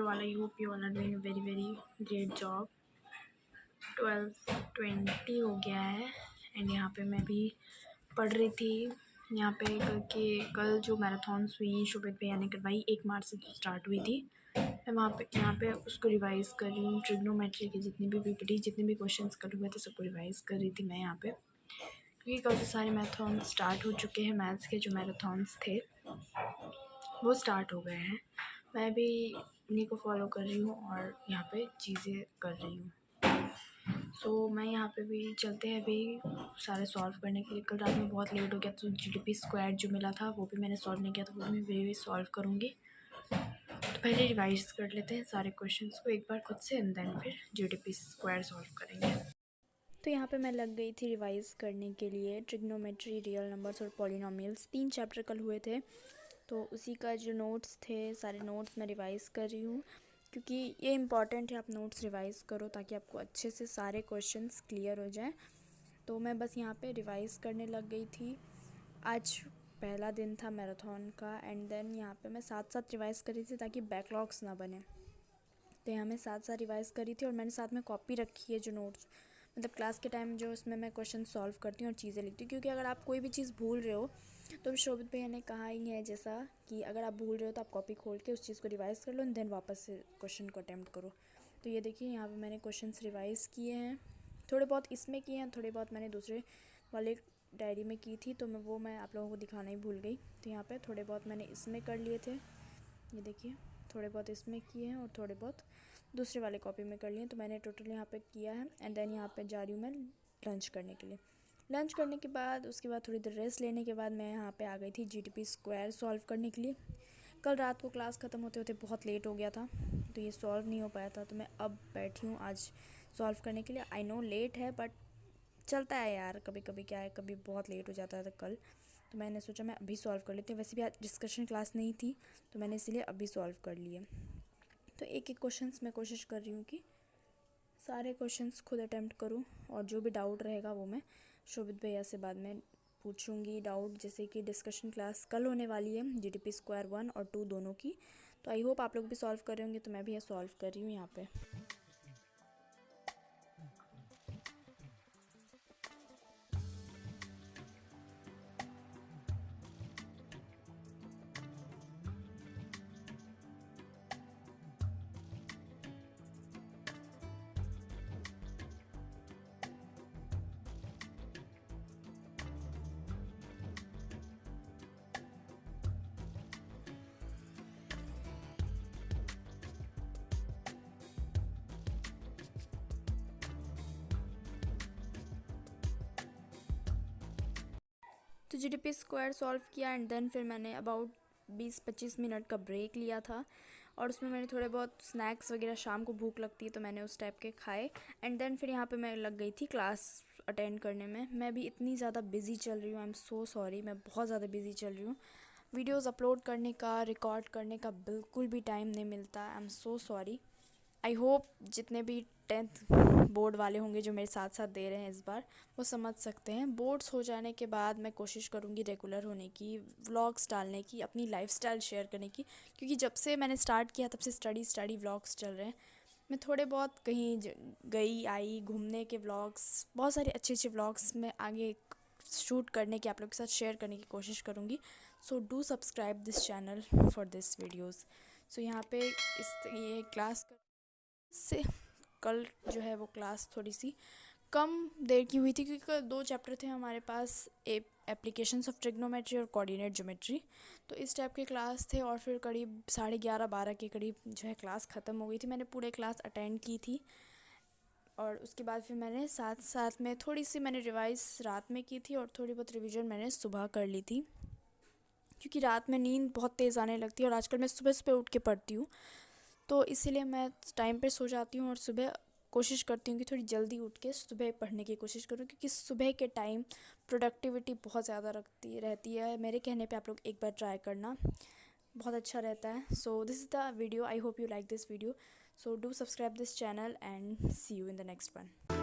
you all. I hope you all are doing a very great job. 12:20 हो गया है and यहाँ पे मैं भी पढ़ रही थी। यहाँ पे कल जो मैराथॉन्स हुई शुभित भैया ने करवाई 1 मार्च से जो स्टार्ट हुई थी, मैं यहाँ पे उसको रिवाइज़ कर रही हूँ। ट्रिग्नोमेट्री के जितनी भी पीपीटी जितने भी क्वेश्चंस कल हुए थे सबको रिवाइज़ कर रही थी मैं यहाँ पे, क्योंकि कल से सारे मैराथॉन्स स्टार्ट हो चुके हैं। मैथ्स के जो मैराथॉन्स थे वो स्टार्ट हो गए हैं। मैं भी उन्हीं को फॉलो कर रही हूँ और यहाँ पे चीज़ें कर रही हूँ। मैं यहाँ पे भी चलते हैं अभी सारे सॉल्व करने के लिए। कल रात में बहुत लेट हो गया तो जीडीपी स्क्वायर जो मिला था वो भी मैंने सॉल्व नहीं किया, तो वो भी सॉल्व करूँगी। तो पहले रिवाइज कर लेते हैं सारे क्वेश्चंस को एक बार खुद से एंड देन फिर जीडीपी स्क्वायर सॉल्व करेंगे। तो यहाँ पे मैं लग गई थी रिवाइज़ करने के लिए। ट्रिग्नोमेट्री, रियल नंबर्स और पॉलिनोमियल्स 3 चैप्टर कल हुए थे, तो उसी का जो नोट्स थे सारे नोट्स मैं रिवाइज़ कर रही हूँ, क्योंकि ये इम्पॉर्टेंट है आप नोट्स रिवाइज़ करो ताकि आपको अच्छे से सारे क्वेश्चंस क्लियर हो जाएं। तो मैं बस यहाँ पे रिवाइज़ करने लग गई थी। आज पहला दिन था मैराथन का एंड देन यहाँ पे मैं साथ साथ रिवाइज़ कर रही थी ताकि बैकलॉग्स ना बने। तो यहाँ मैं साथ साथ रिवाइज़ कर रही थी और मैंने साथ में कॉपी रखी है जो नोट्स, मतलब क्लास के टाइम जो उसमें मैं क्वेश्चन सॉल्व करती हूँ और चीज़ें लिखती हूँ। क्योंकि अगर आप कोई भी चीज़ भूल रहे हो तो शोभित भैया ने कहा ही है जैसा कि अगर आप भूल रहे हो तो आप कॉपी खोल के उस चीज़ को रिवाइज़ कर लो एंड देन वापस से क्वेश्चन को अटैम्प्ट करो। तो ये देखिए यहाँ पे मैंने क्वेश्चंस रिवाइज़ किए हैं, थोड़े बहुत इसमें किए हैं, थोड़े बहुत मैंने दूसरे वाले डायरी में की थी, तो मैं आप लोगों को दिखाना ही भूल गई। तो यहाँ पे थोड़े बहुत मैंने इसमें कर लिए थे, ये देखिए थोड़े बहुत इसमें किए हैं और थोड़े बहुत दूसरे वाले कॉपी में कर लिए। तो मैंने टोटल यहाँ पे किया है एंड देन यहाँ पे जा रही हूँ मैं लंच करने के लिए। लंच करने के बाद उसके बाद थोड़ी देर रेस्ट लेने के बाद मैं यहाँ पे आ गई थी जीडीपी स्क्वायर सॉल्व करने के लिए। कल रात को क्लास ख़त्म होते होते बहुत लेट हो गया था तो ये सॉल्व नहीं हो पाया था, तो मैं अब बैठी हूँ आज सॉल्व करने के लिए। आई नो लेट है बट चलता है यार, कभी कभी क्या है, कभी बहुत लेट हो जाता है। तो कल तो मैंने सोचा मैं अभी सॉल्व कर लेती हूँ। वैसे भी आज डिस्कशन क्लास नहीं थी तो मैंने इसलिए अभी सॉल्व कर लिए। तो एक एक क्वेश्चंस मैं कोशिश कर रही हूँ कि सारे क्वेश्चंस खुद अटैम्प्ट करूँ और जो भी डाउट रहेगा वो मैं शोभित भैया से बाद में पूछूंगी डाउट। जैसे कि डिस्कशन क्लास कल होने वाली है जीडीपी स्क्वायर 1 और 2 दोनों की, तो आई होप आप लोग भी सॉल्व कर रहे होंगे। तो मैं भी ये सॉल्व कर रही हूँ यहाँ पे। तो जीडीपी स्क्वायर सॉल्व किया एंड देन फिर मैंने अबाउट 20-25 मिनट का ब्रेक लिया था और उसमें मैंने थोड़े बहुत स्नैक्स वगैरह, शाम को भूख लगती है तो मैंने उस टाइप के खाए एंड देन फिर यहाँ पे मैं लग गई थी क्लास अटेंड करने में। मैं भी इतनी ज़्यादा बिजी चल रही हूँ, आई एम सो सॉरी, मैं बहुत ज़्यादा बिजी चल रही हूँ। वीडियोज़ अपलोड करने का, रिकॉर्ड करने का बिल्कुल भी टाइम नहीं मिलता, I am so sorry. I hope जितने भी 10th बोर्ड वाले होंगे जो मेरे साथ साथ दे रहे हैं इस बार, वो समझ सकते हैं। बोर्ड्स हो जाने के बाद मैं कोशिश करूँगी रेगुलर होने की, व्लॉग्स डालने की, अपनी लाइफस्टाइल शेयर करने की, क्योंकि जब से मैंने स्टार्ट किया तब से स्टडी व्लॉग्स चल रहे हैं। मैं थोड़े बहुत कहीं गई आई घूमने के व्लॉग्स, बहुत सारे अच्छे व्लॉग्स मैं आगे शूट करने की, आप लोग के साथ शेयर करने की कोशिश करूँगी। So do subscribe this channel for this videos. So यहाँ पे ये क्लास से कल जो है वो क्लास थोड़ी सी कम देर की हुई थी, क्योंकि कल 2 चैप्टर थे हमारे पास, एप्लीकेशंस ऑफ ट्रिग्नोमेट्री और कोऑर्डिनेट ज्योमेट्री। तो इस टाइप के क्लास थे और फिर करीब 11:30-12 के करीब जो है क्लास ख़त्म हो गई थी। मैंने पूरे क्लास अटेंड की थी और उसके बाद फिर मैंने साथ साथ में थोड़ी सी मैंने रिवाइज़ रात में की थी और थोड़ी बहुत रिविज़न मैंने सुबह कर ली थी, क्योंकि रात में नींद बहुत तेज़ आने लगती है और आजकल मैं सुबह सुबह उठ के पढ़ती हूँ, तो इसीलिए मैं टाइम पे सो जाती हूँ और सुबह कोशिश करती हूँ कि थोड़ी जल्दी उठ के सुबह पढ़ने की कोशिश करूँ, क्योंकि सुबह के टाइम प्रोडक्टिविटी बहुत ज़्यादा रहती है। मेरे कहने पे आप लोग एक बार ट्राई करना, बहुत अच्छा रहता है। So this is the video, I hope you like this video. So do subscribe this channel and see you in the next one.